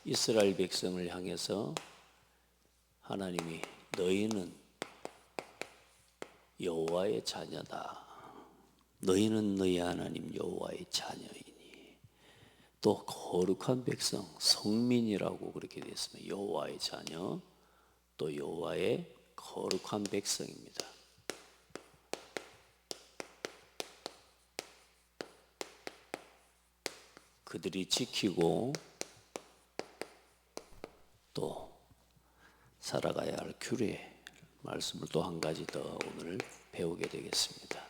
이스라엘 백성을 향해서 하나님이 너희는 여호와의 자녀다. 너희는 너희 하나님 여호와의 자녀이니. 또 거룩한 백성, 성민이라고 그렇게 되어 있습니다. 여호와의 자녀, 또 여호와의 거룩한 백성입니다. 그들이 지키고 또 살아가야 할 규례 말씀을 또 한 가지 더 오늘 배우게 되겠습니다.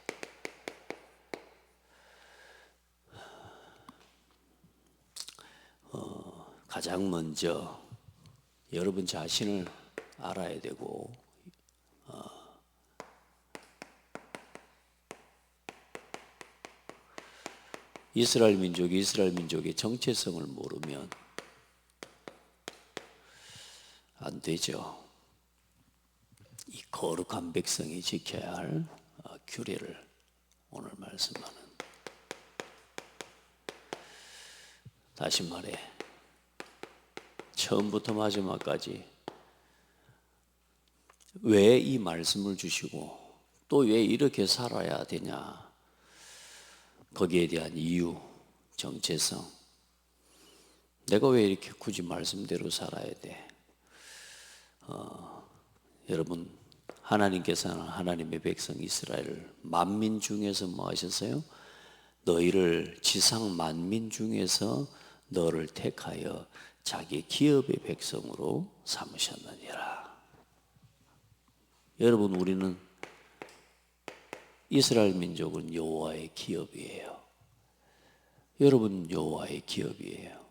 가장 먼저 여러분 자신을 알아야 되고 이스라엘 민족의 정체성을 모르면 안 되죠. 이 거룩한 백성이 지켜야 할 규례를 오늘 말씀하는, 다시 말해 처음부터 마지막까지 왜 이 말씀을 주시고 또 왜 이렇게 살아야 되냐, 거기에 대한 이유, 정체성, 내가 왜 이렇게 굳이 말씀대로 살아야 돼. 여러분, 하나님께서는 하나님의 백성 이스라엘을 만민 중에서 뭐 하셨어요? 너희를 지상 만민 중에서 너를 택하여 자기 기업의 백성으로 삼으셨느니라. 여러분, 우리는 이스라엘 민족은 여호와의 기업이에요. 여러분 여호와의 기업이에요.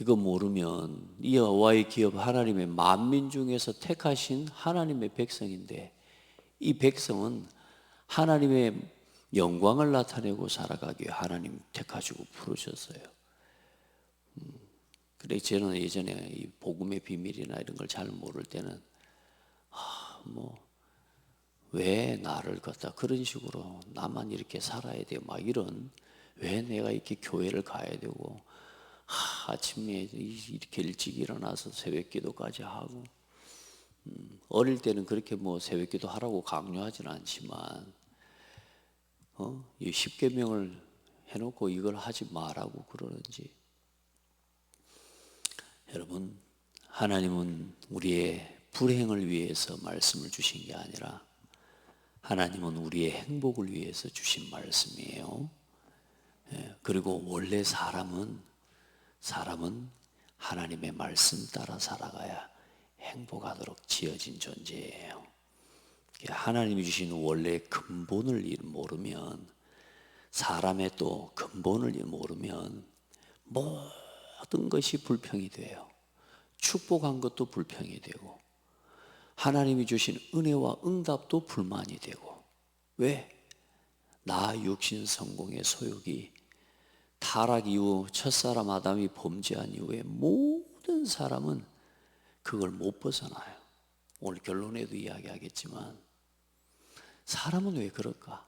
이거 모르면 이 여호와의 기업, 하나님의 만민 중에서 택하신 하나님의 백성인데, 이 백성은 하나님의 영광을 나타내고 살아가기 위해 하나님 택하시고 부르셨어요. 그래 저는 예전에 이 복음의 비밀이나 이런 걸 잘 모를 때는 왜 나를 갖다 그런 식으로 나만 이렇게 살아야 돼, 막 이런, 왜 내가 이렇게 교회를 가야 되고 아침에 이렇게 일찍 일어나서 새벽 기도까지 하고, 어릴 때는 그렇게 뭐 새벽 기도 하라고 강요하지는 않지만 이 십계명을 해놓고 이걸 하지 말라고 그러는지. 여러분, 하나님은 우리의 불행을 위해서 말씀을 주신 게 아니라 하나님은 우리의 행복을 위해서 주신 말씀이에요. 그리고 원래 사람은 하나님의 말씀 따라 살아가야 행복하도록 지어진 존재예요. 하나님이 주신 원래 근본을 모르면, 사람의 또 근본을 모르면 모든 것이 불평이 돼요. 축복한 것도 불평이 되고, 하나님이 주신 은혜와 응답도 불만이 되고. 왜? 나 육신 성공의 소욕이 타락 이후 첫사람 아담이 범죄한 이후에 모든 사람은 그걸 못 벗어나요. 오늘 결론에도 이야기하겠지만, 사람은 왜 그럴까?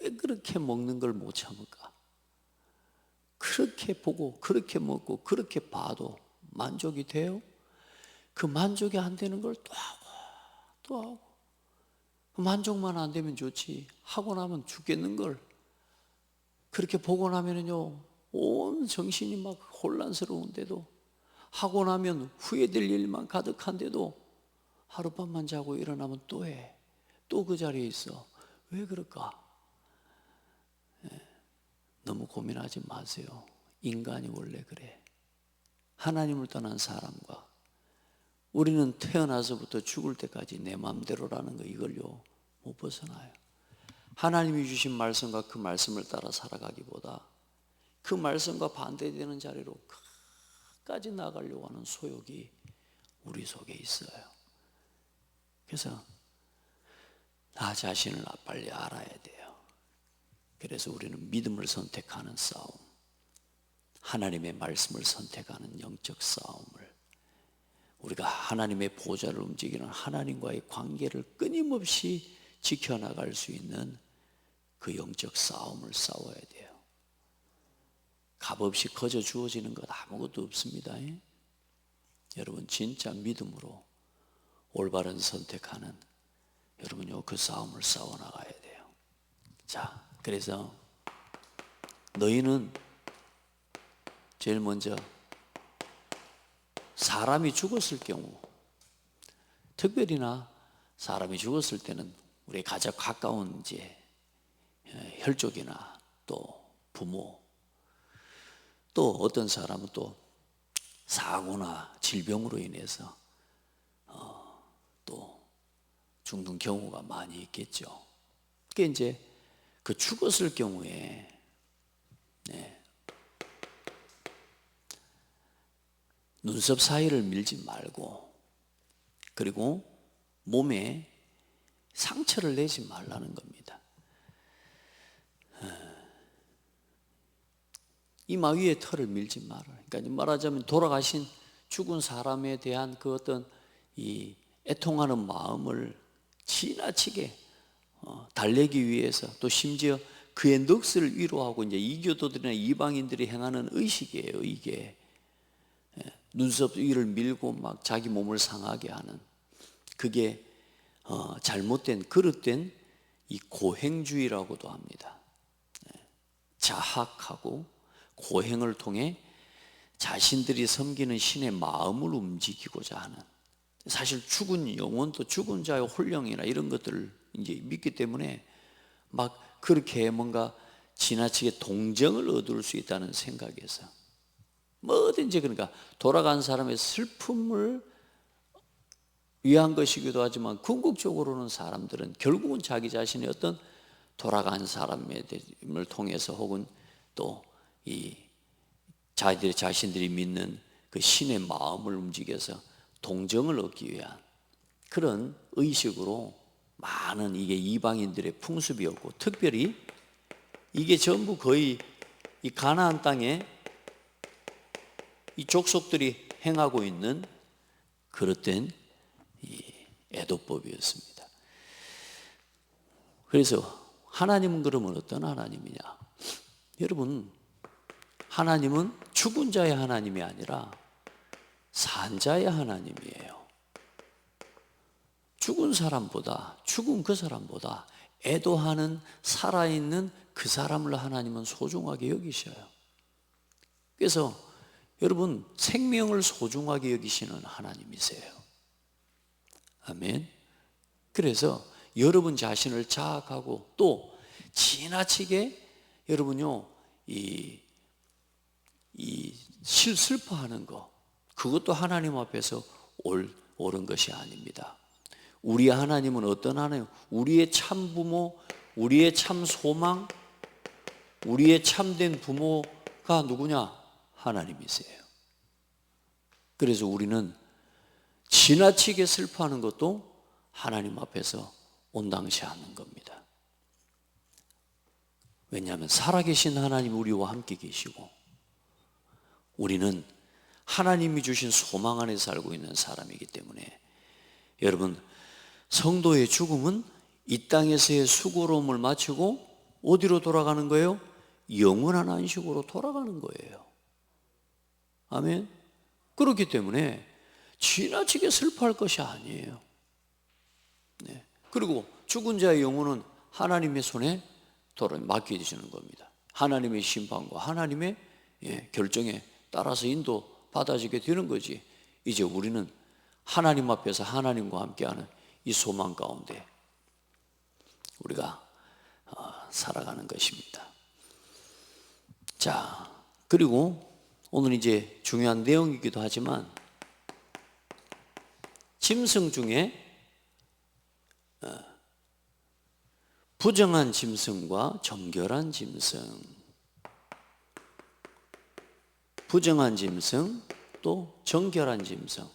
왜 그렇게 먹는 걸 못 참을까? 그렇게 보고 그렇게 먹고 그렇게 봐도 만족이 돼요? 그 만족이 안 되는 걸 또 하고 또 하고, 만족만 안 되면 좋지, 하고 나면 죽겠는 걸 그렇게 보고 나면은요, 온 정신이 막 혼란스러운데도, 하고 나면 후회될 일만 가득한데도 하룻밤만 자고 일어나면 또 해, 또 그 자리에 있어. 왜 그럴까? 너무 고민하지 마세요. 인간이 원래 그래. 하나님을 떠난 사람과 우리는 태어나서부터 죽을 때까지 내 마음대로라는 거, 이걸요 못 벗어나요. 하나님이 주신 말씀과 그 말씀을 따라 살아가기보다 그 말씀과 반대되는 자리로 끝까지 나가려고 하는 소욕이 우리 속에 있어요. 그래서 나 자신을 빨리 알아야 돼요. 그래서 우리는 믿음을 선택하는 싸움, 하나님의 말씀을 선택하는 영적 싸움을, 우리가 하나님의 보좌를 움직이는 하나님과의 관계를 끊임없이 지켜나갈 수 있는 그 영적 싸움을 싸워야 돼요. 값없이 거저 주어지는 것 아무것도 없습니다. 여러분 진짜 믿음으로 올바른 선택하는 여러분요 그 싸움을 싸워나가야 돼요. 자, 그래서 너희는 제일 먼저 사람이 죽었을 경우, 특별히나 사람이 죽었을 때는 우리 가장 가까운 이제 혈족이나 또 부모, 또 어떤 사람은 또 사고나 질병으로 인해서 또 죽는 경우가 많이 있겠죠. 그게 이제 그 죽었을 경우에 눈썹 사이를 밀지 말고, 그리고 몸에 상처를 내지 말라는 겁니다. 이마 위에 털을 밀지 마라. 그러니까 말하자면 돌아가신 죽은 사람에 대한 그 어떤 이 애통하는 마음을 지나치게 달래기 위해서, 또 심지어 그의 넋을 위로하고 이제 이교도들이나 이방인들이 행하는 의식이에요. 이게 눈썹 위를 밀고 막 자기 몸을 상하게 하는, 그게 잘못된 그릇된 이 고행주의라고도 합니다. 자학하고 고행을 통해 자신들이 섬기는 신의 마음을 움직이고자 하는, 사실 죽은 영혼도 죽은 자의 혼령이나 이런 것들을 이제 믿기 때문에 막 그렇게 뭔가 지나치게 동정을 얻을 수 있다는 생각에서 뭐든지, 그러니까 돌아간 사람의 슬픔을 위한 것이기도 하지만 궁극적으로는 사람들은 결국은 자기 자신의 어떤 돌아간 사람을 통해서 혹은 또 이 자신들이 믿는 그 신의 마음을 움직여서 동정을 얻기 위한 그런 의식으로 많은 이게 이방인들의 풍습이었고, 특별히 이게 전부 거의 이 가나안 땅에 이 족속들이 행하고 있는 그릇된 이 애도법이었습니다. 그래서 하나님은 그러면 어떤 하나님이냐? 여러분, 하나님은 죽은 자의 하나님이 아니라 산 자의 하나님이에요. 죽은 사람보다, 죽은 그 사람보다 애도하는 살아있는 그 사람을 하나님은 소중하게 여기셔요. 그래서 여러분, 생명을 소중하게 여기시는 하나님이세요. 아멘. 그래서 여러분 자신을 자학하고 또 지나치게 여러분요 슬퍼하는 거, 그것도 하나님 앞에서 옳은 것이 아닙니다. 우리 하나님은 어떤 하나님? 우리의 참 부모, 우리의 참 소망, 우리의 참된 부모가 누구냐? 하나님이세요. 그래서 우리는 지나치게 슬퍼하는 것도 하나님 앞에서 온당시하는 겁니다. 왜냐하면 살아계신 하나님 우리와 함께 계시고, 우리는 하나님이 주신 소망 안에 살고 있는 사람이기 때문에, 여러분, 성도의 죽음은 이 땅에서의 수고로움을 마치고 어디로 돌아가는 거예요? 영원한 안식으로 돌아가는 거예요. 아멘. 그렇기 때문에 지나치게 슬퍼할 것이 아니에요. 네. 그리고 죽은 자의 영혼은 하나님의 손에 맡겨지는 겁니다. 하나님의 심판과 하나님의 결정에 따라서 인도 받아지게 되는 거지. 이제 우리는 하나님 앞에서 하나님과 함께하는 이 소망 가운데 우리가 살아가는 것입니다. 자, 그리고 오늘 이제 중요한 내용이기도 하지만, 짐승 중에 부정한 짐승과 정결한 짐승, 부정한 짐승 또 정결한 짐승.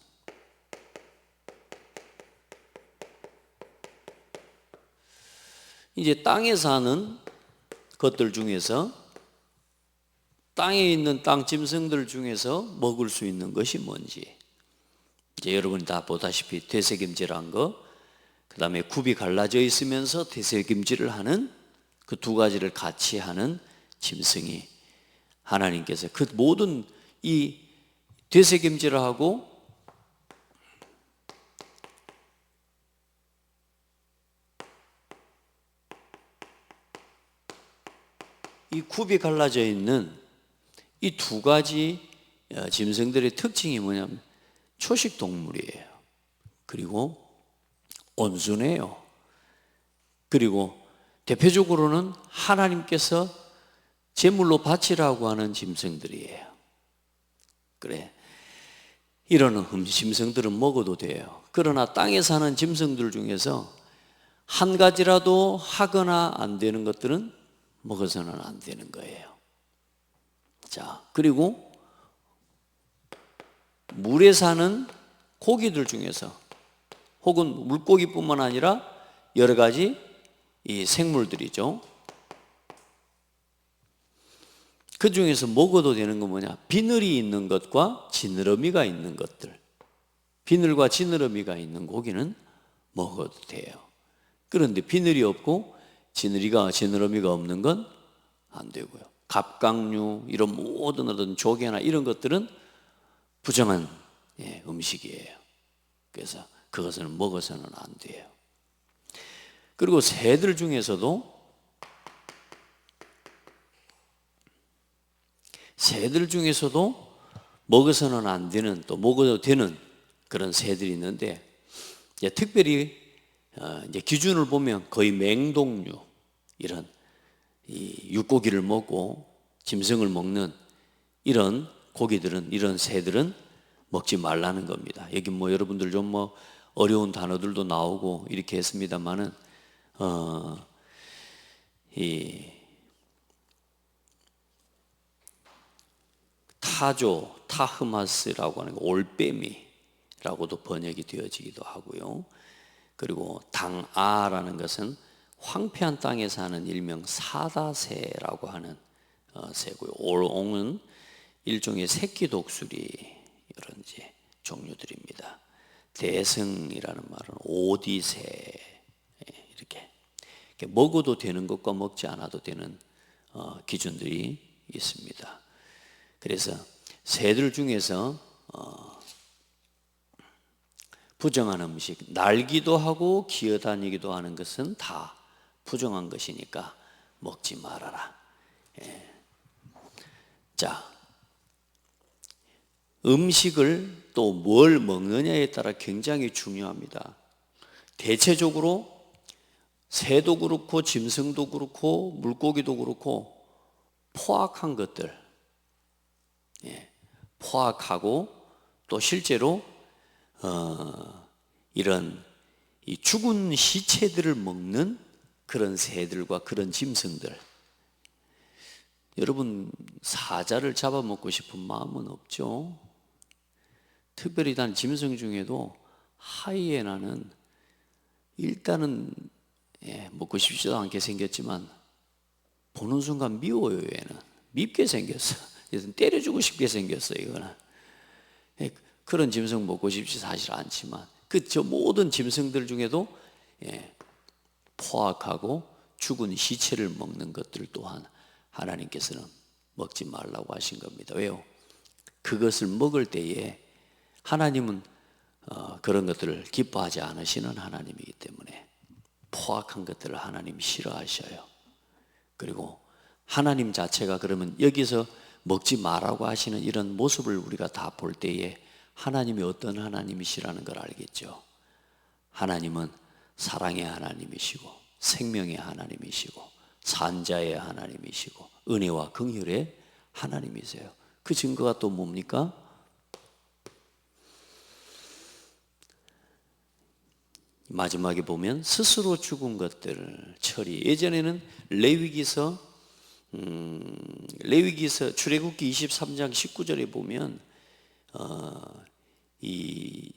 이제 땅에 사는 것들 중에서, 땅에 있는 땅 짐승들 중에서 먹을 수 있는 것이 뭔지, 이제 여러분이 다 보다시피 되새김질한 거, 그 다음에 굽이 갈라져 있으면서 되새김질을 하는 그 두 가지를 같이 하는 짐승이 하나님께서 그 모든 이 되새김질하고 이 굽이 갈라져 있는 이 두 가지 짐승들의 특징이 뭐냐면 초식 동물이에요. 그리고 온순해요. 그리고 대표적으로는 하나님께서 제물로 바치라고 하는 짐승들이에요. 그래, 이런 짐승들은 먹어도 돼요. 그러나 땅에 사는 짐승들 중에서 한 가지라도 하거나 안 되는 것들은 먹어서는 안 되는 거예요. 자, 그리고 물에 사는 고기들 중에서 혹은 물고기뿐만 아니라 여러 가지 이 생물들이죠. 그 중에서 먹어도 되는 건 뭐냐? 비늘이 있는 것과 지느러미가 있는 것들. 비늘과 지느러미가 있는 고기는 먹어도 돼요. 그런데 비늘이 없고 지느러미가 없는 건 안 되고요. 갑각류, 이런 모든 어떤 조개나 이런 것들은 부정한 음식이에요. 그래서 그것은 먹어서는 안 돼요. 그리고 새들 중에서도 먹어서는 안 되는, 또 먹어도 되는 그런 새들이 있는데, 특별히 이제 기준을 보면 거의 맹독류, 이런 이 육고기를 먹고 짐승을 먹는 이런 고기들은, 이런 새들은 먹지 말라는 겁니다. 여기 뭐 여러분들 좀 뭐 어려운 단어들도 나오고 이렇게 했습니다만은 이 타흐마스라고 하는 거, 올빼미라고도 번역이 되어지기도 하고요. 그리고 당아라는 것은 황폐한 땅에 사는 일명 사다새라고 하는 새고요. 올옹은 일종의 새끼 독수리, 이런 이제 종류들입니다. 대승이라는 말은 오디새, 이렇게 먹어도 되는 것과 먹지 않아도 되는 기준들이 있습니다. 그래서 새들 중에서 부정한 음식, 날기도 하고 기어다니기도 하는 것은 다 부정한 것이니까 먹지 말아라. 자, 음식을 또 뭘 먹느냐에 따라 굉장히 중요합니다. 대체적으로 새도 그렇고 짐승도 그렇고 물고기도 그렇고 포악한 것들, 포악하고 또 실제로 이런 이 죽은 시체들을 먹는 그런 새들과 그런 짐승들, 여러분 사자를 잡아먹고 싶은 마음은 없죠? 특별히 단 짐승 중에도 하이에나는 일단은 먹고 싶지도 않게 생겼지만 보는 순간 미워요. 얘는 밉게 생겼어. 때려주고 싶게 생겼어요. 이거는 그런 짐승 먹고 싶지 사실 않지만 저 모든 짐승들 중에도 포악하고 죽은 시체를 먹는 것들 또한 하나님께서는 먹지 말라고 하신 겁니다. 왜요? 그것을 먹을 때에 하나님은 그런 것들을 기뻐하지 않으시는 하나님이기 때문에 포악한 것들을 하나님이 싫어하셔요. 그리고 하나님 자체가 그러면 여기서 먹지 말라고 하시는 이런 모습을 우리가 다 볼 때에 하나님이 어떤 하나님이시라는 걸 알겠죠. 하나님은 사랑의 하나님이시고 생명의 하나님이시고 산자의 하나님이시고 은혜와 긍휼의 하나님이세요. 그 증거가 또 뭡니까? 마지막에 보면 스스로 죽은 것들 처리. 예전에는 레위기서 출애굽기 23장 19절에 보면 이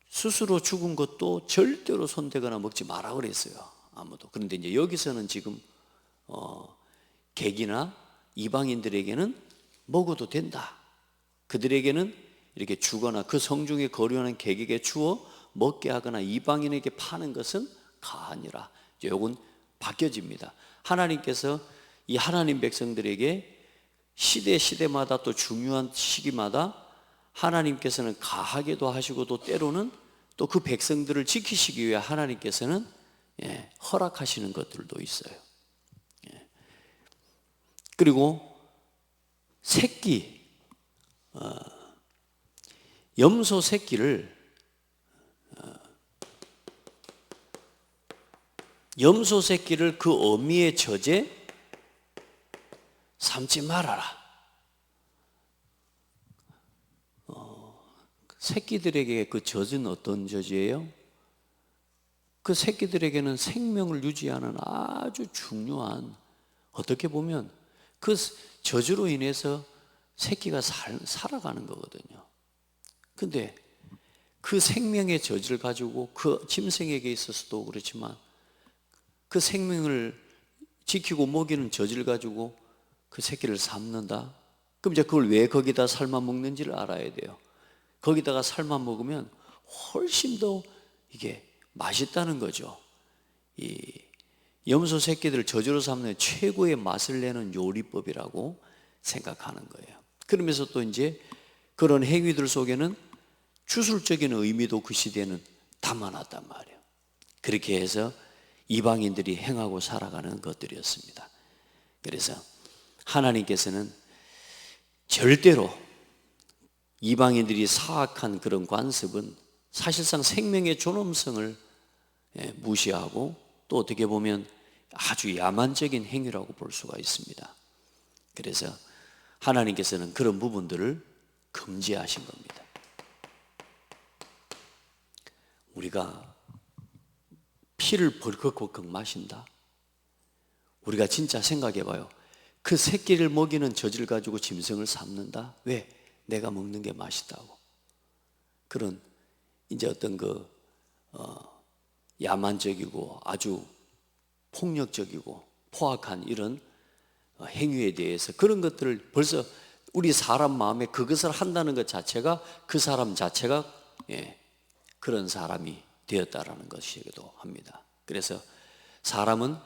스스로 죽은 것도 절대로 손대거나 먹지 마라 그랬어요. 아무도. 그런데 이제 여기서는 지금 객이나 이방인들에게는 먹어도 된다. 그들에게는 이렇게 주거나 그 성중에 거류하는 객에게 주어 먹게 하거나 이방인에게 파는 것은 가하니라. 이건 바뀌어집니다. 하나님께서 이 하나님 백성들에게 시대마다 또 중요한 시기마다 하나님께서는 가하게도 하시고 또 때로는 또 그 백성들을 지키시기 위해 하나님께서는 허락하시는 것들도 있어요. 그리고 새끼, 염소 새끼를 그 어미의 젖에 삼지 말아라. 새끼들에게 그 젖은 어떤 젖이에요? 그 새끼들에게는 생명을 유지하는 아주 중요한, 어떻게 보면 그 젖으로 인해서 새끼가 살아가는 거거든요. 근데 그 생명의 젖을 가지고 그 짐승에게 있어서도 그렇지만 그 생명을 지키고 먹이는 젖을 가지고 그 새끼를 삶는다? 그럼 이제 그걸 왜 거기다 삶아 먹는지를 알아야 돼요. 거기다가 삶아 먹으면 훨씬 더 이게 맛있다는 거죠. 이 염소 새끼들을 젖으로 삶는 최고의 맛을 내는 요리법이라고 생각하는 거예요. 그러면서 또 이제 그런 행위들 속에는 주술적인 의미도 그 시대는 담아놨단 말이에요. 그렇게 해서 이방인들이 행하고 살아가는 것들이었습니다. 그래서 하나님께서는 절대로 이방인들이 사악한 그런 관습은 사실상 생명의 존엄성을 무시하고 또 어떻게 보면 아주 야만적인 행위라고 볼 수가 있습니다. 그래서 하나님께서는 그런 부분들을 금지하신 겁니다. 우리가 피를 벌컥벌컥 마신다? 우리가 진짜 생각해 봐요. 그 새끼를 먹이는 젖을 가지고 짐승을 삶는다? 왜? 내가 먹는 게 맛있다고. 그런 이제 어떤 야만적이고 아주 폭력적이고 포악한 이런 행위에 대해서 그런 것들을 벌써 우리 사람 마음에 그것을 한다는 것 자체가 그 사람 자체가 그런 사람이 되었다라는 것이기도 합니다. 그래서 사람은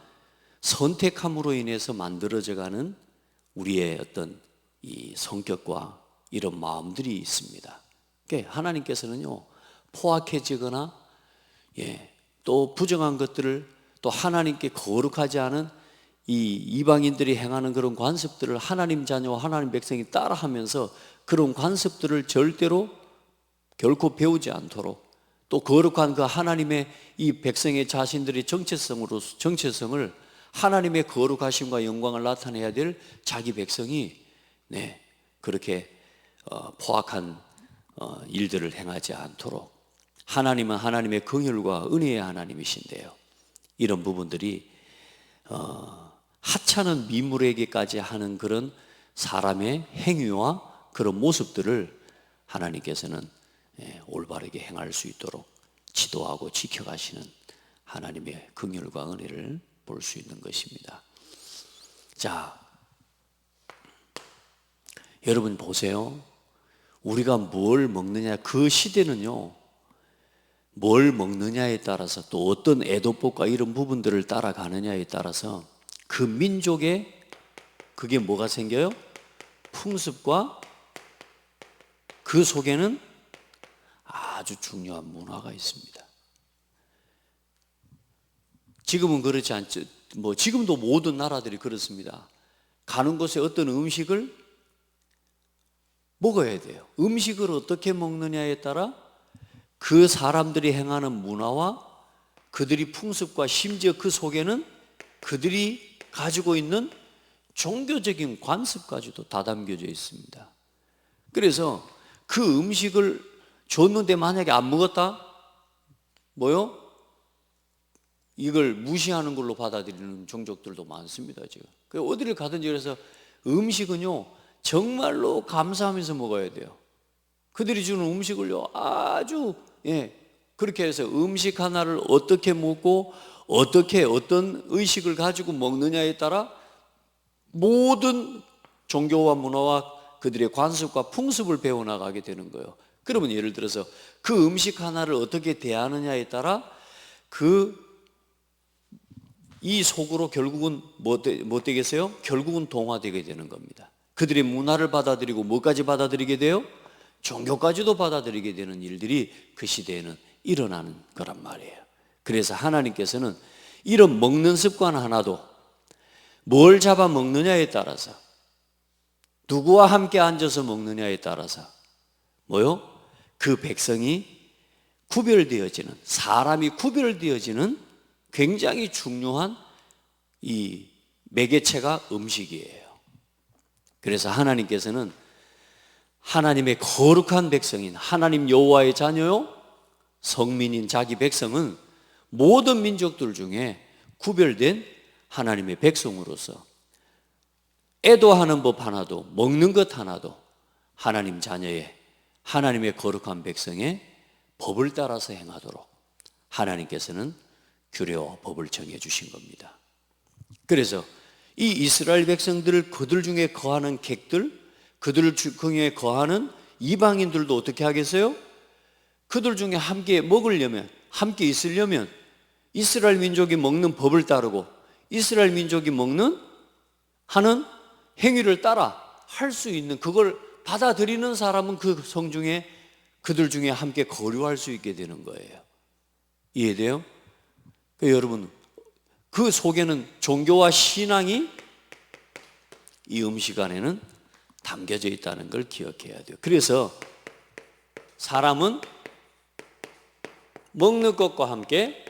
선택함으로 인해서 만들어져 가는 우리의 어떤 이 성격과 이런 마음들이 있습니다. 그러니까 하나님께서는요, 포악해지거나 또 부정한 것들을 또 하나님께 거룩하지 않은 이 이방인들이 행하는 그런 관습들을 하나님 자녀와 하나님 백성이 따라하면서 그런 관습들을 절대로 결코 배우지 않도록 또 거룩한 그 하나님의 이 백성의 자신들의 정체성을 하나님의 거룩하심과 영광을 나타내야 될 자기 백성이 그렇게 포악한 일들을 행하지 않도록 하나님은 하나님의 긍휼과 은혜의 하나님이신데요. 이런 부분들이 하찮은 미물에게까지 하는 그런 사람의 행위와 그런 모습들을 하나님께서는 올바르게 행할 수 있도록 지도하고 지켜가시는 하나님의 긍휼과 은혜를 볼 수 있는 것입니다. 자, 여러분 보세요. 우리가 뭘 먹느냐, 그 시대는요, 뭘 먹느냐에 따라서 또 어떤 애도법과 이런 부분들을 따라가느냐에 따라서 그 민족의 그게 뭐가 생겨요? 풍습과 그 속에는 아주 중요한 문화가 있습니다. 지금은 그렇지 않죠. 지금도 모든 나라들이 그렇습니다. 가는 곳에 어떤 음식을 먹어야 돼요. 음식을 어떻게 먹느냐에 따라 그 사람들이 행하는 문화와 그들이 풍습과 심지어 그 속에는 그들이 가지고 있는 종교적인 관습까지도 다 담겨져 있습니다. 그래서 그 음식을 줬는데 만약에 안 먹었다? 뭐요? 이걸 무시하는 걸로 받아들이는 종족들도 많습니다. 지금 어디를 가든지 그래서 음식은요 정말로 감사하면서 먹어야 돼요. 그들이 주는 음식을요 아주 그렇게 해서 음식 하나를 어떻게 먹고 어떻게 어떤 의식을 가지고 먹느냐에 따라 모든 종교와 문화와 그들의 관습과 풍습을 배워나가게 되는 거예요. 그러면 예를 들어서 그 음식 하나를 어떻게 대하느냐에 따라 이 속으로 결국은 뭐 되겠어요? 결국은 동화되게 되는 겁니다. 그들의 문화를 받아들이고 뭐까지 받아들이게 돼요? 종교까지도 받아들이게 되는 일들이 그 시대에는 일어나는 거란 말이에요. 그래서 하나님께서는 이런 먹는 습관 하나도 뭘 잡아 먹느냐에 따라서, 누구와 함께 앉아서 먹느냐에 따라서 뭐요? 그 백성이 구별되어지는, 사람이 구별되어지는 굉장히 중요한 이 매개체가 음식이에요. 그래서 하나님께서는 하나님의 거룩한 백성인 하나님 여호와의 자녀요, 성민인 자기 백성은 모든 민족들 중에 구별된 하나님의 백성으로서 애도하는 법 하나도, 먹는 것 하나도 하나님 자녀의, 하나님의 거룩한 백성의 법을 따라서 행하도록 하나님께서는 규례와 법을 정해 주신 겁니다. 그래서 이 이스라엘 백성들을, 그들 중에 거하는 객들, 그들 중에 거하는 이방인들도 어떻게 하겠어요? 그들 중에 함께 먹으려면, 함께 있으려면 이스라엘 민족이 먹는 법을 따르고 이스라엘 민족이 하는 행위를 따라 할 수 있는, 그걸 받아들이는 사람은 그 성중에, 그들 중에 함께 거류할 수 있게 되는 거예요. 이해돼요? 그러니까 여러분, 그 속에는 종교와 신앙이 이 음식 안에는 담겨져 있다는 걸 기억해야 돼요. 그래서 사람은 먹는 것과 함께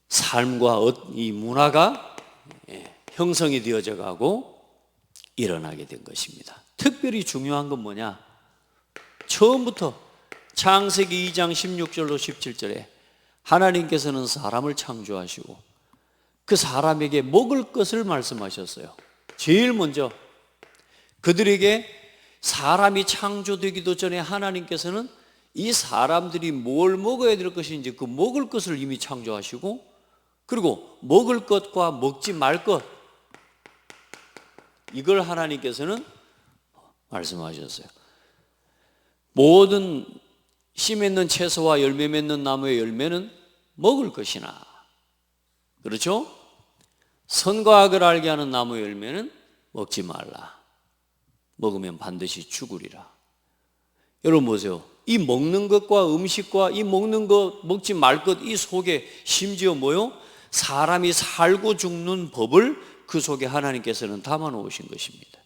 삶과 이 문화가 형성이 되어져 가고 일어나게 된 것입니다. 특별히 중요한 건 뭐냐? 처음부터 창세기 2장 16절로 17절에 하나님께서는 사람을 창조하시고 그 사람에게 먹을 것을 말씀하셨어요. 제일 먼저 그들에게, 사람이 창조되기도 전에 하나님께서는 이 사람들이 뭘 먹어야 될 것인지 그 먹을 것을 이미 창조하시고, 그리고 먹을 것과 먹지 말 것, 이걸 하나님께서는 말씀하셨어요. 모든 씨 맺는 채소와 열매 맺는 나무의 열매는 먹을 것이나, 그렇죠? 선과 악을 알게 하는 나무의 열매는 먹지 말라. 먹으면 반드시 죽으리라. 여러분 보세요. 이 먹는 것과 음식과 이 먹는 것, 먹지 말 것, 이 속에 심지어 뭐요? 사람이 살고 죽는 법을 그 속에 하나님께서는 담아 놓으신 것입니다.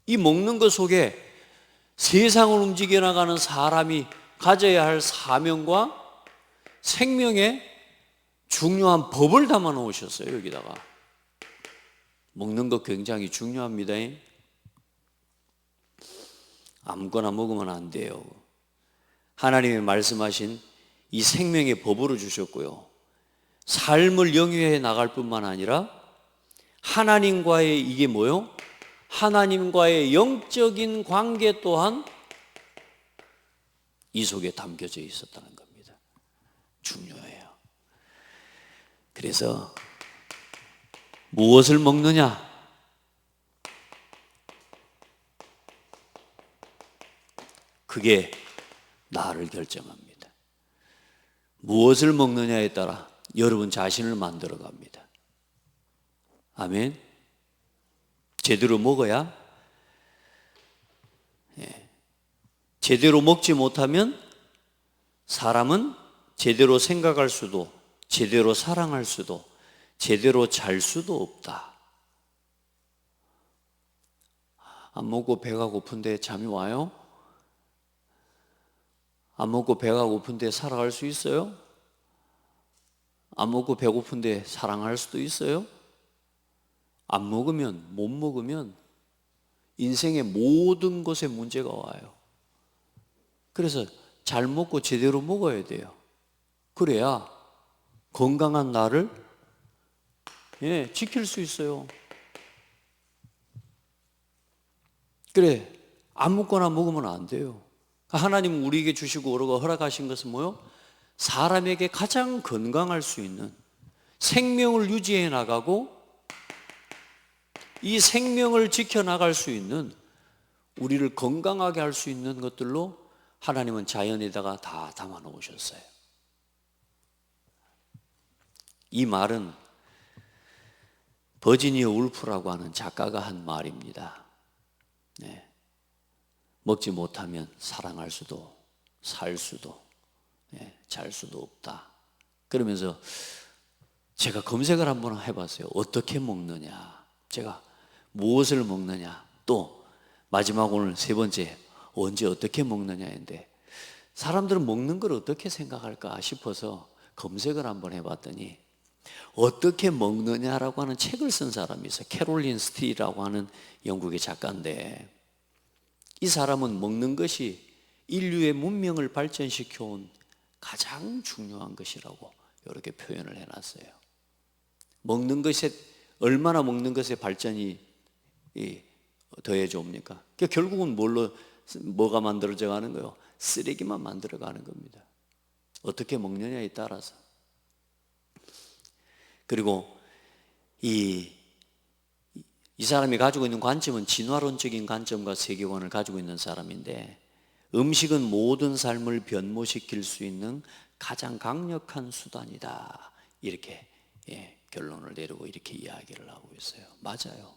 이 먹는 것 속에 세상을 움직여 나가는 사람이 가져야 할 사명과 생명의 중요한 법을 담아 놓으셨어요. 여기다가 먹는 것 굉장히 중요합니다. 아무거나 먹으면 안 돼요. 하나님이 말씀하신 이 생명의 법으로 주셨고요, 삶을 영위해 나갈 뿐만 아니라 하나님과의, 이게 뭐요? 하나님과의 영적인 관계 또한 이 속에 담겨져 있었다는 겁니다. 중요해요. 그래서 무엇을 먹느냐? 그게 나를 결정합니다. 무엇을 먹느냐에 따라 여러분 자신을 만들어 갑니다. 아멘. 제대로 먹어야, 제대로 먹지 못하면 사람은 제대로 생각할 수도, 제대로 사랑할 수도, 제대로 잘 수도 없다. 안 먹고 배가 고픈데 잠이 와요? 안 먹고 배가 고픈데 살아갈 수 있어요? 안 먹고 배고픈데 사랑할 수도 있어요? 안 먹으면, 못 먹으면 인생의 모든 것에 문제가 와요. 그래서 잘 먹고 제대로 먹어야 돼요. 그래야 건강한 나를 지킬 수 있어요. 그래, 아무거나 먹으면 안 돼요. 하나님 우리에게 주시고 오르고 허락하신 것은 뭐요? 사람에게 가장 건강할 수 있는, 생명을 유지해 나가고 이 생명을 지켜나갈 수 있는, 우리를 건강하게 할 수 있는 것들로 하나님은 자연에다가 다 담아 놓으셨어요. 이 말은 버지니아 울프라고 하는 작가가 한 말입니다. 네. 먹지 못하면 사랑할 수도 살 수도 잘 수도 없다. 그러면서 제가 검색을 한번 해봤어요. 어떻게 먹느냐, 제가 무엇을 먹느냐, 또 마지막 오늘 세 번째 언제 어떻게 먹느냐인데, 사람들은 먹는 걸 어떻게 생각할까 싶어서 검색을 한번 해봤더니 어떻게 먹느냐라고 하는 책을 쓴 사람이 있어요. 캐롤린 스티라고 하는 영국의 작가인데, 이 사람은 먹는 것이 인류의 문명을 발전시켜온 가장 중요한 것이라고 이렇게 표현을 해놨어요. 먹는 것에, 얼마나 먹는 것에 발전이 더해져 옵니까? 그러니까 결국은 뭐가 만들어져 가는 거예요? 쓰레기만 만들어 가는 겁니다. 어떻게 먹느냐에 따라서. 그리고 이 사람이 가지고 있는 관점은 진화론적인 관점과 세계관을 가지고 있는 사람인데, 음식은 모든 삶을 변모시킬 수 있는 가장 강력한 수단이다, 이렇게 결론을 내리고 이렇게 이야기를 하고 있어요. 맞아요.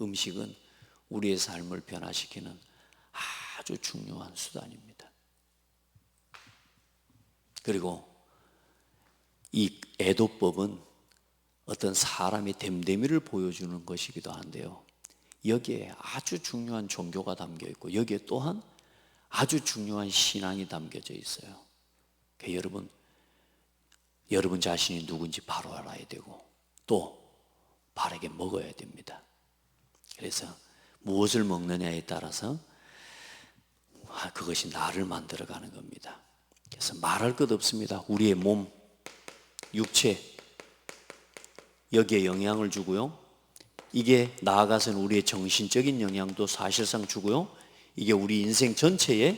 음식은 우리의 삶을 변화시키는 아주 중요한 수단입니다. 그리고 이 애도법은 어떤 사람의 됨됨이를 보여주는 것이기도 한데요, 여기에 아주 중요한 종교가 담겨 있고 여기에 또한 아주 중요한 신앙이 담겨져 있어요. 그러니까 여러분 자신이 누군지 바로 알아야 되고 또 바르게 먹어야 됩니다. 그래서 무엇을 먹느냐에 따라서 그것이 나를 만들어가는 겁니다. 그래서 말할 것 없습니다. 우리의 몸, 육체, 여기에 영향을 주고요, 이게 나아가서는 우리의 정신적인 영향도 사실상 주고요, 이게 우리 인생 전체에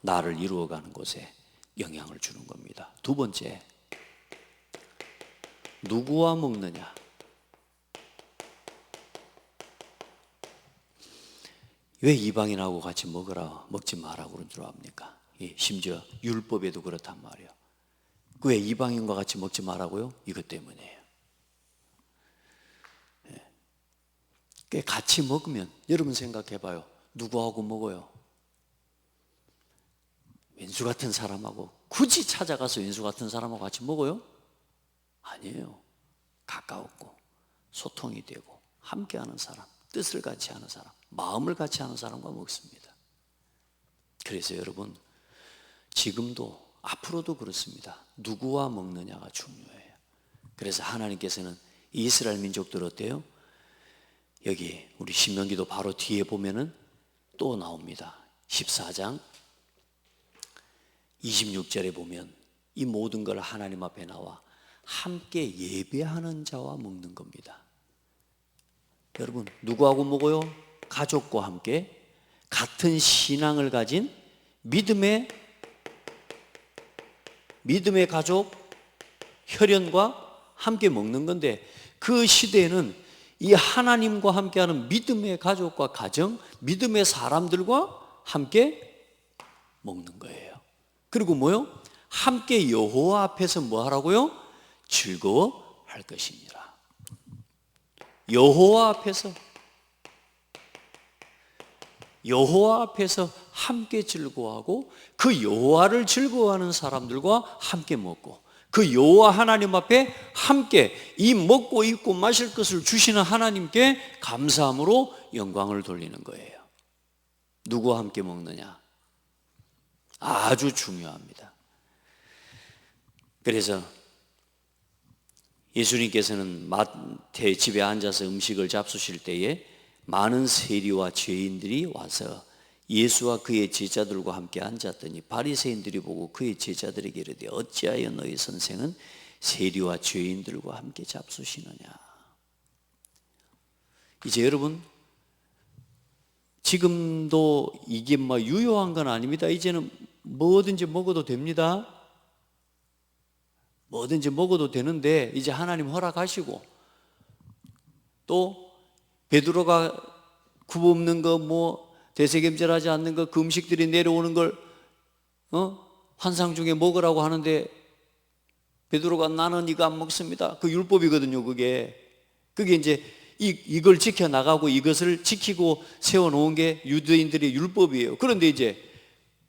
나를 이루어가는 곳에 영향을 주는 겁니다. 두 번째, 누구와 먹느냐. 왜 이방인하고 같이 먹지 마라고 그런 줄 압니까? 심지어 율법에도 그렇단 말이에요. 왜 이방인과 같이 먹지 마라고요? 이것 때문이에요. 같이 먹으면, 여러분 생각해봐요. 누구하고 먹어요? 왼수 같은 사람하고, 굳이 찾아가서 왼수 같은 사람하고 같이 먹어요? 아니에요. 가까웠고 소통이 되고 함께하는 사람, 뜻을 같이 하는 사람, 마음을 같이 하는 사람과 먹습니다. 그래서 여러분, 지금도 앞으로도 그렇습니다. 누구와 먹느냐가 중요해요. 그래서 하나님께서는 이스라엘 민족들 어때요? 여기 우리 신명기도 바로 뒤에 보면은 또 나옵니다. 14장 26절에 보면 이 모든 걸 하나님 앞에 나와 함께 예배하는 자와 먹는 겁니다. 여러분, 누구하고 먹어요? 가족과 함께 같은 신앙을 가진 믿음의 가족, 혈연과 함께 먹는 건데, 그 시대에는 이 하나님과 함께하는 믿음의 가족과 가정, 믿음의 사람들과 함께 먹는 거예요. 그리고 뭐요? 함께 여호와 앞에서 뭐 하라고요? 즐거워할 것이니라. 여호와 앞에서 함께 즐거워하고, 그 여호와를 즐거워하는 사람들과 함께 먹고, 그 여호와 하나님 앞에 함께 이 먹고 입고 마실 것을 주시는 하나님께 감사함으로 영광을 돌리는 거예요. 누구와 함께 먹느냐? 아주 중요합니다. 그래서 예수님께서는 마태 집에 앉아서 음식을 잡수실 때에 많은 세리와 죄인들이 와서 예수와 그의 제자들과 함께 앉았더니 바리새인들이 보고 그의 제자들에게 이르되 어찌하여 너희 선생은 세리와 죄인들과 함께 잡수시느냐. 이제 여러분, 지금도 이게 유효한 건 아닙니다. 이제는 뭐든지 먹어도 됩니다. 뭐든지 먹어도 되는데, 이제 하나님 허락하시고, 또 베드로가 굽없는 거, 되새김질하지 않는 거, 그 음식들이 내려오는 걸 환상 중에 먹으라고 하는데 베드로가 나는 이거 안 먹습니다. 그 율법이거든요. 그게 이제 이걸 지켜나가고 이것을 지키고 세워놓은 게 유대인들의 율법이에요. 그런데 이제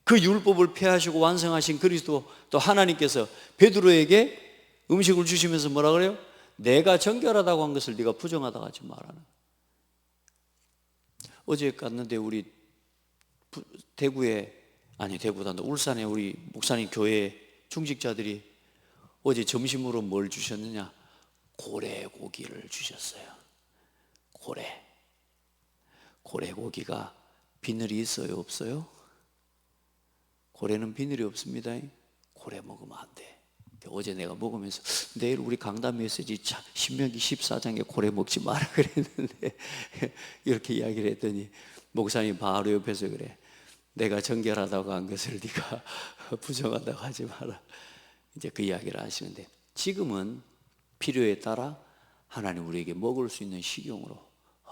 그 율법을 폐하시고 완성하신 그리스도 또 하나님께서 베드로에게 음식을 주시면서 뭐라 그래요? 내가 정결하다고 한 것을 네가 부정하다고 하지 말라는. 어제 갔는데 우리 대구다 울산에 우리 목사님 교회 중직자들이 어제 점심으로 뭘 주셨느냐? 고래고기를 주셨어요. 고래고기가 비늘이 있어요, 없어요? 고래는 비늘이 없습니다. 고래 먹으면 안 돼. 어제 내가 먹으면서 내일 우리 강단 메시지 신명기 14장에 고래 먹지 마라 그랬는데 이렇게 이야기를 했더니 목사님 바로 옆에서 그래. 내가 정결하다고 한 것을 네가 부정한다고 하지 마라. 이제 그 이야기를 하시는데 지금은 필요에 따라 하나님 우리에게 먹을 수 있는 식용으로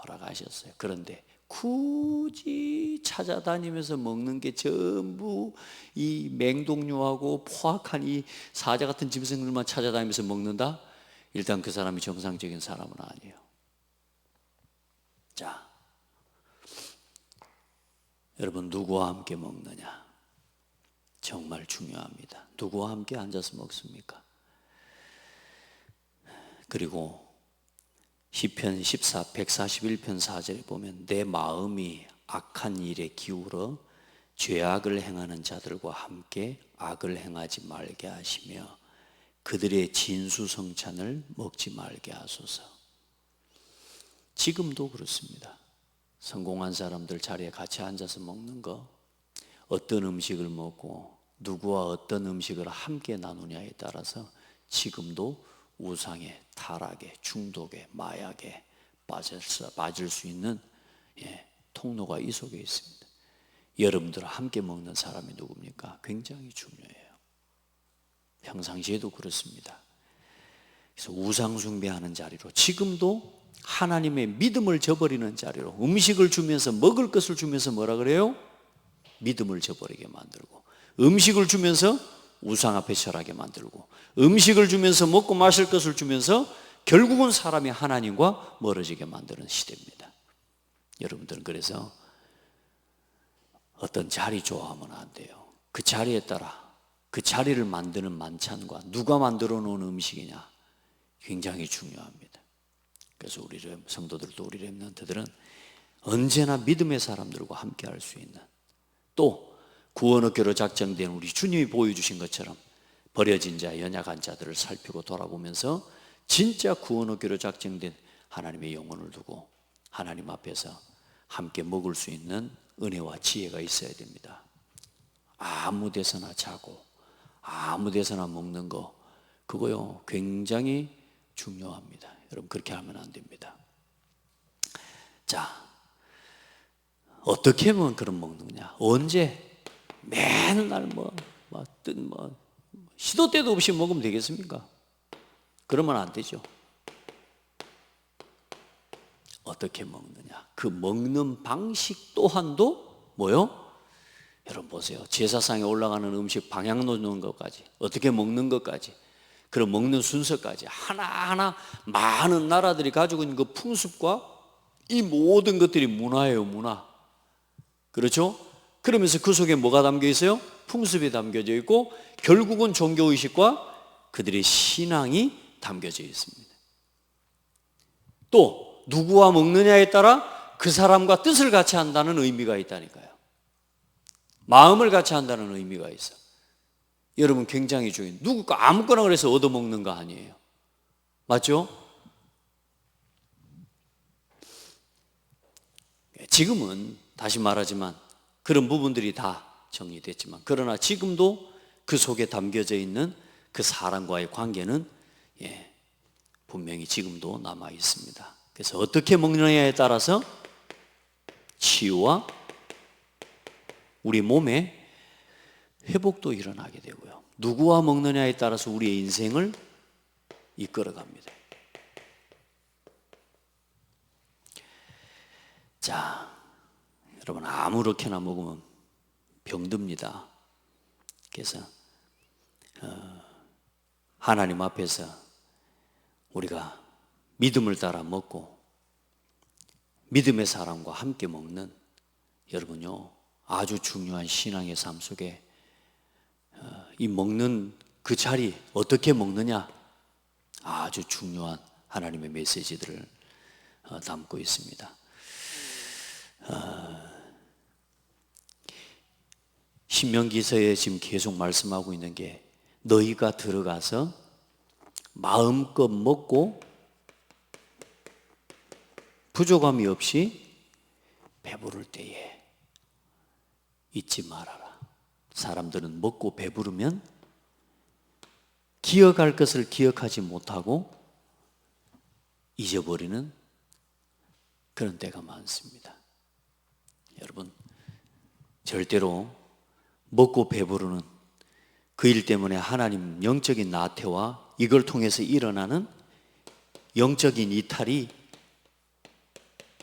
허락하셨어요. 그런데 굳이 찾아다니면서 먹는 게 전부 이 맹독류하고 포악한 이 사자 같은 짐승들만 찾아다니면서 먹는다? 일단 그 사람이 정상적인 사람은 아니에요. 자, 여러분 누구와 함께 먹느냐? 정말 중요합니다. 누구와 함께 앉아서 먹습니까? 그리고 시편 141편 4절에 보면 내 마음이 악한 일에 기울어 죄악을 행하는 자들과 함께 악을 행하지 말게 하시며 그들의 진수성찬을 먹지 말게 하소서. 지금도 그렇습니다. 성공한 사람들 자리에 같이 앉아서 먹는 거, 어떤 음식을 먹고 누구와 어떤 음식을 함께 나누냐에 따라서 지금도 우상에, 타락에, 중독에, 마약에 빠질 수 있는 통로가 이 속에 있습니다. 여러분들 함께 먹는 사람이 누굽니까? 굉장히 중요해요. 평상시에도 그렇습니다. 그래서 우상 숭배하는 자리로 지금도 하나님의 믿음을 저버리는 자리로 음식을 주면서 먹을 것을 주면서 뭐라 그래요? 믿음을 저버리게 만들고 음식을 주면서 우상 앞에 절하게 만들고 음식을 주면서 먹고 마실 것을 주면서 결국은 사람이 하나님과 멀어지게 만드는 시대입니다. 여러분들은 그래서 어떤 자리 좋아하면 안 돼요. 그 자리에 따라 그 자리를 만드는 만찬과 누가 만들어 놓은 음식이냐 굉장히 중요합니다. 그래서 우리 성도들도 우리 렘넌트들은 언제나 믿음의 사람들과 함께 할 수 있는 또 구원학교로 작정된 우리 주님이 보여주신 것처럼 버려진 자, 연약한 자들을 살피고 돌아보면서 진짜 구원학교로 작정된 하나님의 영혼을 두고 하나님 앞에서 함께 먹을 수 있는 은혜와 지혜가 있어야 됩니다. 아무 데서나 자고 아무 데서나 먹는 거 그거요 굉장히 중요합니다. 여러분 그렇게 하면 안 됩니다. 자, 어떻게 하면 그럼 먹느냐? 언제? 맨날 시도 때도 없이 먹으면 되겠습니까? 그러면 안 되죠. 어떻게 먹느냐? 그 먹는 방식 또한도 뭐요? 여러분 보세요. 제사상에 올라가는 음식 방향 놓는 것까지 어떻게 먹는 것까지 그런 먹는 순서까지 하나하나 많은 나라들이 가지고 있는 그 풍습과 이 모든 것들이 문화예요. 문화. 그렇죠? 그러면서 그 속에 뭐가 담겨 있어요? 풍습이 담겨져 있고 결국은 종교의식과 그들의 신앙이 담겨져 있습니다. 또 누구와 먹느냐에 따라 그 사람과 뜻을 같이 한다는 의미가 있다니까요. 마음을 같이 한다는 의미가 있어. 여러분 굉장히 중요해요. 누구가 아무거나 그래서 얻어먹는 거 아니에요. 맞죠? 지금은 다시 말하지만 그런 부분들이 다 정리됐지만 그러나 지금도 그 속에 담겨져 있는 그 사람과의 관계는 분명히 지금도 남아 있습니다. 그래서 어떻게 먹느냐에 따라서 치유와 우리 몸에 회복도 일어나게 되고요. 누구와 먹느냐에 따라서 우리의 인생을 이끌어갑니다. 자, 여러분 아무렇게나 먹으면 병듭니다. 그래서 하나님 앞에서 우리가 믿음을 따라 먹고 믿음의 사람과 함께 먹는 여러분요, 아주 중요한 신앙의 삶 속에 이 먹는 그 자리 어떻게 먹느냐 아주 중요한 하나님의 메시지들을 담고 있습니다. 신명기서에 지금 계속 말씀하고 있는 게 너희가 들어가서 마음껏 먹고 부족함이 없이 배부를 때에 잊지 말아라. 사람들은 먹고 배부르면 기억할 것을 기억하지 못하고 잊어버리는 그런 때가 많습니다. 여러분, 절대로 먹고 배부르는 그 일 때문에 하나님 영적인 나태와 이걸 통해서 일어나는 영적인 이탈이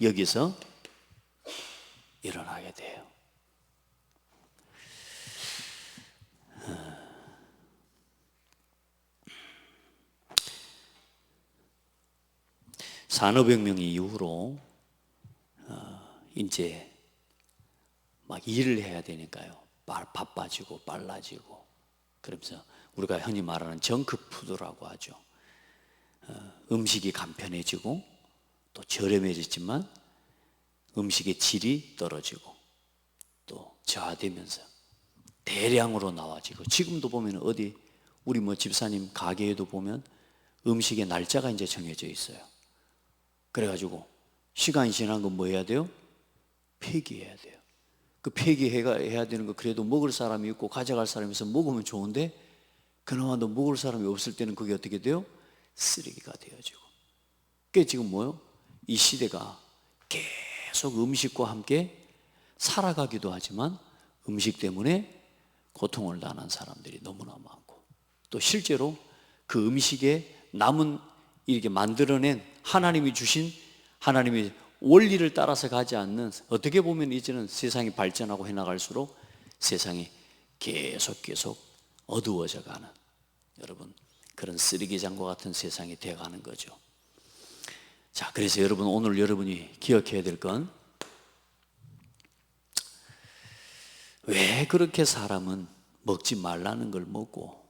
여기서 일어나게 돼요. 산업혁명 이후로 이제 막 일을 해야 되니까요. 바빠지고 빨라지고 그러면서 우리가 흔히 말하는 정크푸드라고 하죠. 음식이 간편해지고 또 저렴해졌지만 음식의 질이 떨어지고 또 저하되면서 대량으로 나와지고 지금도 보면 어디 우리 뭐 집사님 가게에도 보면 음식의 날짜가 이제 정해져 있어요. 그래가지고 시간이 지난 건 뭐 해야 돼요? 폐기해야 돼요. 그 폐기해야 되는 거 그래도 먹을 사람이 있고 가져갈 사람이 있어 먹으면 좋은데 그나마 도 먹을 사람이 없을 때는 그게 어떻게 돼요? 쓰레기가 되어지고. 그게 지금 뭐요? 이 시대가 계속 음식과 함께 살아가기도 하지만 음식 때문에 고통을 당한 사람들이 너무나 많고 또 실제로 그 음식에 남은 이렇게 만들어낸 하나님이 주신 하나님의 원리를 따라서 가지 않는 어떻게 보면 이제는 세상이 발전하고 해나갈수록 세상이 계속 어두워져 가는 여러분 그런 쓰레기장과 같은 세상이 되어가는 거죠. 자, 그래서 여러분 오늘 여러분이 기억해야 될 건 왜 그렇게 사람은 먹지 말라는 걸 먹고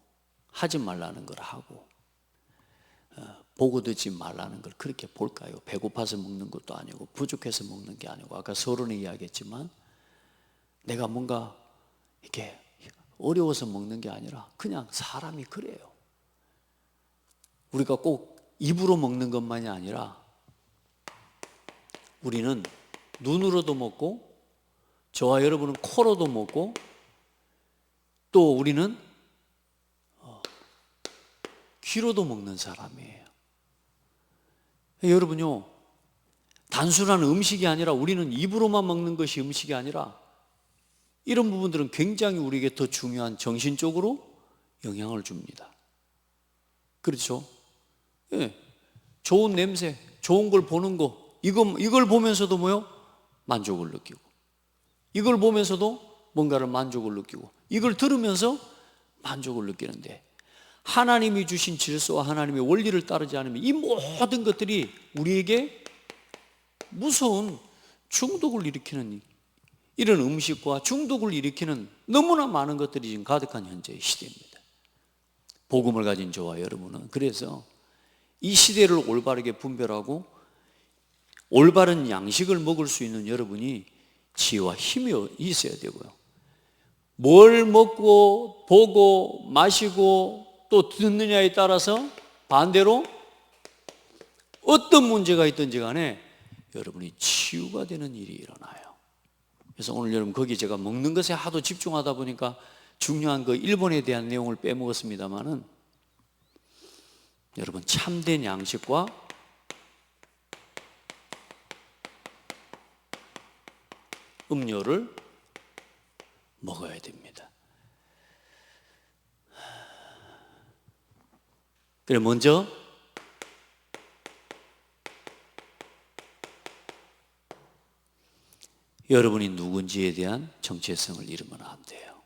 하지 말라는 걸 하고 보고 듣지 말라는 걸 그렇게 볼까요? 배고파서 먹는 것도 아니고 부족해서 먹는 게 아니고 아까 서론에 이야기했지만 내가 뭔가 이렇게 어려워서 먹는 게 아니라 그냥 사람이 그래요. 우리가 꼭 입으로 먹는 것만이 아니라 우리는 눈으로도 먹고 저와 여러분은 코로도 먹고 또 우리는 귀로도 먹는 사람이에요. 여러분요, 단순한 음식이 아니라 우리는 입으로만 먹는 것이 음식이 아니라 이런 부분들은 굉장히 우리에게 더 중요한 정신적으로 영향을 줍니다. 그렇죠? 예, 좋은 냄새, 좋은 걸 보는 거 이걸 보면서도 뭐요? 만족을 느끼고 이걸 보면서도 뭔가를 만족을 느끼고 이걸 들으면서 만족을 느끼는데 하나님이 주신 질서와 하나님의 원리를 따르지 않으면 이 모든 것들이 우리에게 무서운 중독을 일으키는 이런 음식과 중독을 일으키는 너무나 많은 것들이 지금 가득한 현재의 시대입니다. 복음을 가진 저와 여러분은 그래서 이 시대를 올바르게 분별하고 올바른 양식을 먹을 수 있는 여러분이 지혜와 힘이 있어야 되고요. 뭘 먹고 보고 마시고 또 듣느냐에 따라서 반대로 어떤 문제가 있든지 간에 여러분이 치유가 되는 일이 일어나요. 그래서 오늘 여러분 거기 제가 먹는 것에 하도 집중하다 보니까 중요한 그 일본에 대한 내용을 빼먹었습니다만은 여러분 참된 양식과 음료를 먹어야 됩니다. 그래 먼저 여러분이 누군지에 대한 정체성을 잃으면 안 돼요.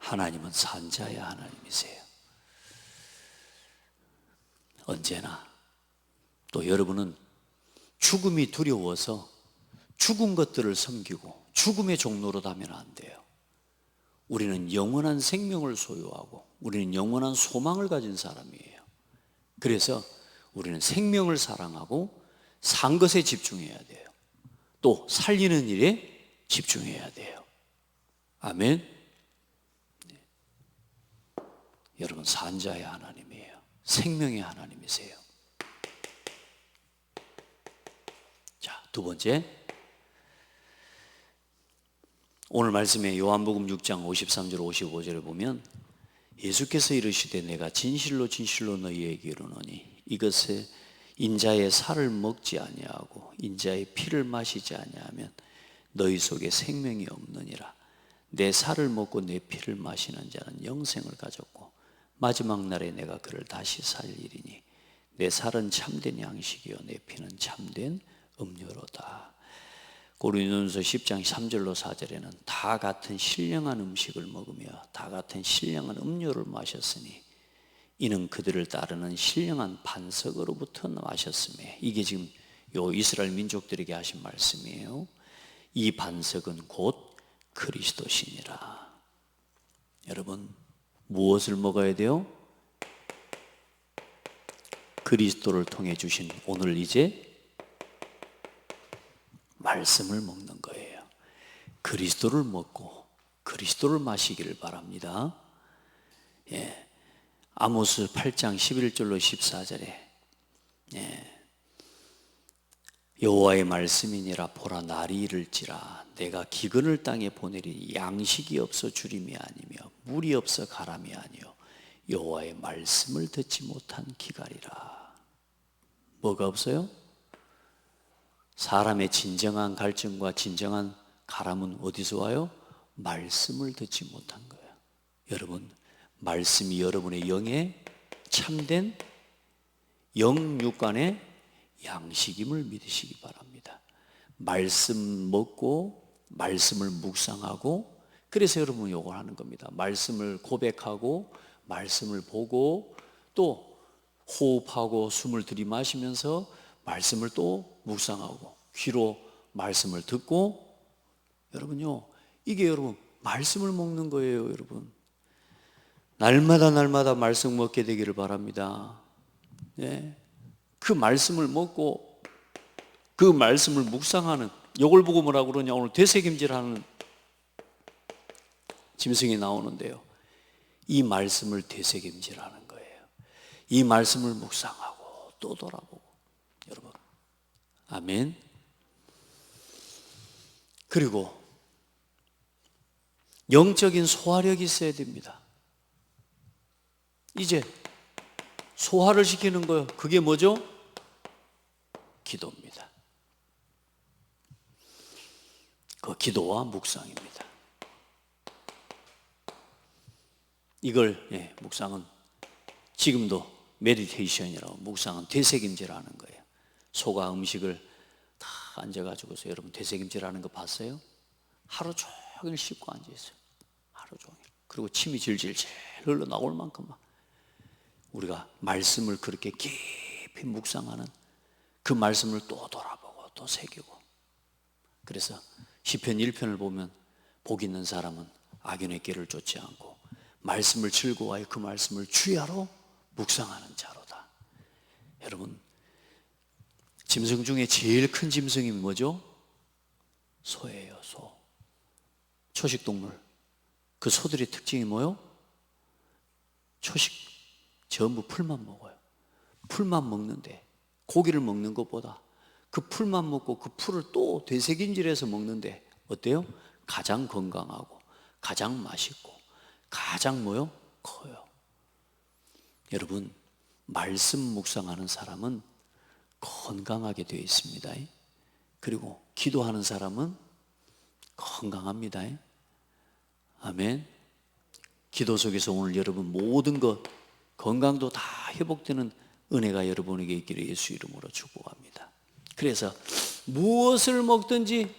하나님은 산자의 하나님이세요. 언제나. 또 여러분은 죽음이 두려워서 죽은 것들을 섬기고 죽음의 종로로 가면 안 돼요. 우리는 영원한 생명을 소유하고 우리는 영원한 소망을 가진 사람이에요. 그래서 우리는 생명을 사랑하고 산 것에 집중해야 돼요. 또 살리는 일에 집중해야 돼요. 아멘. 네. 여러분 산자의 하나님이에요. 생명의 하나님이세요. 자, 두 번째, 오늘 말씀에 요한복음 6장 53절 55절에 보면 예수께서 이르시되 내가 진실로 진실로 너희에게 이르노니 이것에 인자의 살을 먹지 아니하고 인자의 피를 마시지 아니하면 너희 속에 생명이 없느니라. 내 살을 먹고 내 피를 마시는 자는 영생을 가졌고 마지막 날에 내가 그를 다시 살리리니 내 살은 참된 양식이요 내 피는 참된 음료로다. 고린도전서 10장 3절로 4절에는 다 같은 신령한 음식을 먹으며 다 같은 신령한 음료를 마셨으니 이는 그들을 따르는 신령한 반석으로부터 마셨으며, 이게 지금 요 이스라엘 민족들에게 하신 말씀이에요. 이 반석은 곧 그리스도시니라. 여러분 무엇을 먹어야 돼요? 그리스도를 통해 주신 오늘 이제 말씀을 먹는 거예요. 그리스도를 먹고 그리스도를 마시기를 바랍니다. 예. 아모스 8장 11절로 14절에 여호와의 말씀이니라. 보라 날이 이를지라 내가 기근을 땅에 보내리니 양식이 없어 주림이 아니며 물이 없어 가람이 아니요 여호와의 말씀을 듣지 못한 기갈이라. 뭐가 없어요? 사람의 진정한 갈증과 진정한 가람은 어디서 와요? 말씀을 듣지 못한 거예요. 여러분 말씀이 여러분의 영에 참된 영육간의 양식임을 믿으시기 바랍니다. 말씀 먹고 말씀을 묵상하고, 그래서 여러분 요걸 하는 겁니다. 말씀을 고백하고 말씀을 보고 또 호흡하고 숨을 들이마시면서 말씀을 또 묵상하고 귀로 말씀을 듣고, 여러분요 이게 여러분 말씀을 먹는 거예요. 여러분 날마다 날마다 말씀 먹게 되기를 바랍니다. 네. 그 말씀을 먹고 그 말씀을 묵상하는, 요걸 보고 뭐라고 그러냐, 오늘 되새김질하는 짐승이 나오는데요, 이 말씀을 되새김질하는 거예요. 이 말씀을 묵상하고 또 돌아보고. 여러분 아멘. 그리고 영적인 소화력이 있어야 됩니다. 이제 소화를 시키는 거예요. 그게 뭐죠? 기도입니다. 그 기도와 묵상입니다. 이걸 묵상은 지금도 메디테이션이라고, 묵상은 되새김질하는 거예요. 소가 음식을 다 앉아가지고서, 여러분 되새김질하는 거 봤어요? 하루 종일 씹고 앉아있어요. 하루 종일. 그리고 침이 질질질 흘러나올 만큼 막. 우리가 말씀을 그렇게 깊이 묵상하는, 그 말씀을 또 돌아보고 또 새기고. 그래서 시편 1편을 보면 복 있는 사람은 악인의 길을 쫓지 않고 말씀을 즐거워하여 그 말씀을 주야로 묵상하는 자로다. 여러분 짐승 중에 제일 큰 짐승이 뭐죠? 소예요. 소. 초식동물. 그 소들의 특징이 뭐요? 초식, 전부 풀만 먹어요. 풀만 먹는데, 고기를 먹는 것보다 그 풀만 먹고 그 풀을 또 되새김질해서 먹는데 어때요? 가장 건강하고 가장 맛있고 가장 뭐요? 커요. 여러분 말씀 묵상하는 사람은 건강하게 되어 있습니다. 그리고 기도하는 사람은 건강합니다. 아멘. 기도 속에서 오늘 여러분 모든 것, 건강도 다 회복되는 은혜가 여러분에게 있기를 예수 이름으로 축복합니다. 그래서 무엇을 먹든지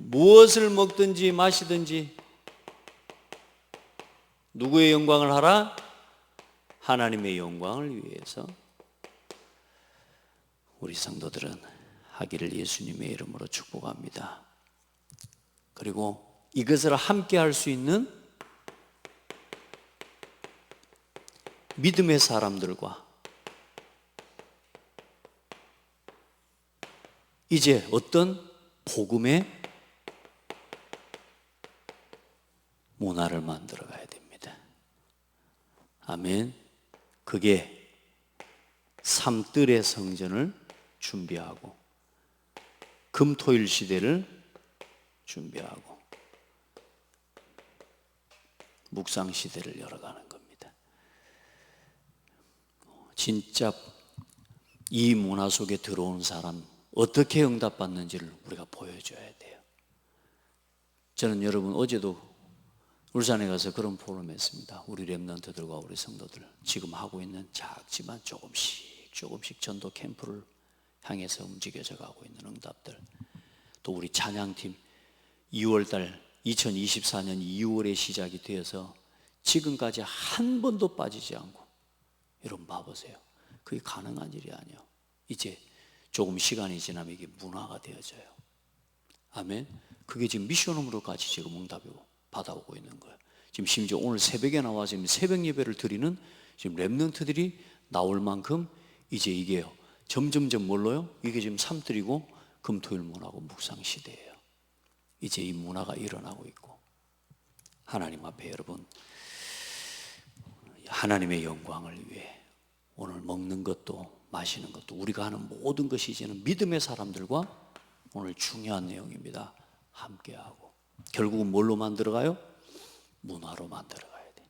무엇을 먹든지 마시든지 누구의 영광을 하라? 하나님의 영광을 위해서 우리 성도들은 하기를 예수님의 이름으로 축복합니다. 그리고 이것을 함께 할 수 있는 믿음의 사람들과 이제 어떤 복음의 문화를 만들어 가야 됩니다. 아멘. 그게 삼뜰의 성전을 준비하고 금토일 시대를 준비하고 묵상 시대를 열어가는 겁니다. 진짜 이 문화 속에 들어온 사람 어떻게 응답받는지를 우리가 보여줘야 돼요. 저는 여러분 어제도 울산에 가서 그런 포럼 했습니다. 우리 렘넌트들과 우리 성도들 지금 하고 있는 작지만 조금씩 전도 캠프를 향해서 움직여져 가고 있는 응답들, 또 우리 찬양팀 2월달 2024년 2월에 시작이 되어서 지금까지 한 번도 빠지지 않고, 여러분 봐보세요. 그게 가능한 일이 아니에요. 이제 조금 시간이 지나면 이게 문화가 되어져요. 아멘. 그게 지금 미션홈으로까지 지금 응답이 받아오고 있는 거예요. 지금 심지어 오늘 새벽에 나와서 지금 새벽 예배를 드리는 지금 렘넌트들이 나올 만큼 이제 이게요. 점점점 뭘로요? 이게 지금 삼뜰이고 금토일 문화고 묵상 시대예요. 이제 이 문화가 일어나고 있고, 하나님 앞에 여러분 하나님의 영광을 위해 오늘 먹는 것도 마시는 것도 우리가 하는 모든 것이 이제는 믿음의 사람들과 오늘 중요한 내용입니다. 함께하고 결국은 뭘로 만들어가요? 문화로 만들어가야 돼.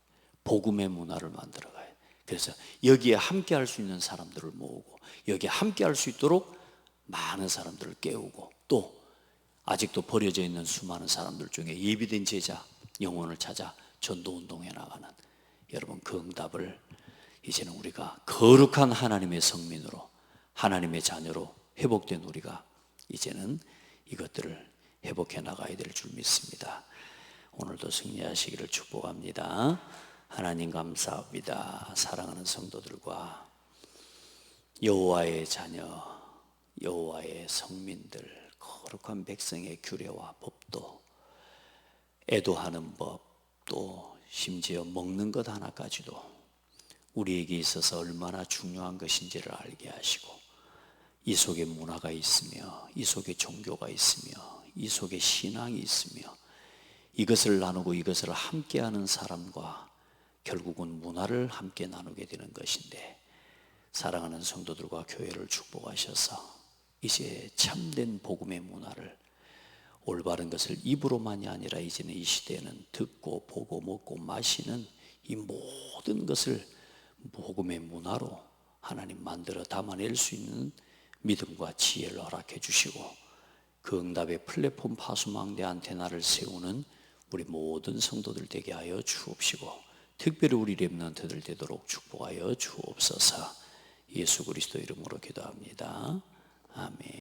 복음의 문화를 만들어가야 돼. 그래서 여기에 함께할 수 있는 사람들을 모으고 여기에 함께할 수 있도록 많은 사람들을 깨우고, 또 아직도 버려져 있는 수많은 사람들 중에 예비된 제자 영혼을 찾아 전도운동에 나가는 여러분, 그 응답을 이제는 우리가 거룩한 하나님의 성민으로, 하나님의 자녀로 회복된 우리가 이제는 이것들을 회복해 나가야 될 줄 믿습니다. 오늘도 승리하시기를 축복합니다. 하나님 감사합니다. 사랑하는 성도들과 여호와의 자녀, 여호와의 성민들, 거룩한 백성의 규례와 법도, 애도하는 법, 또 심지어 먹는 것 하나까지도 우리에게 있어서 얼마나 중요한 것인지를 알게 하시고, 이 속에 문화가 있으며 이 속에 종교가 있으며 이 속에 신앙이 있으며 이것을 나누고 이것을 함께하는 사람과 결국은 문화를 함께 나누게 되는 것인데, 사랑하는 성도들과 교회를 축복하셔서 이제 참된 복음의 문화를, 올바른 것을 입으로만이 아니라 이제는 이 시대에는 듣고 보고 먹고 마시는 이 모든 것을 복음의 문화로 하나님 만들어 담아낼 수 있는 믿음과 지혜를 허락해 주시고, 그 응답의 플랫폼 파수망대 안테나를 세우는 우리 모든 성도들 되게 하여 주옵시고, 특별히 우리 렘넌트들 되도록 축복하여 주옵소서. 예수 그리스도 이름으로 기도합니다. 아멘.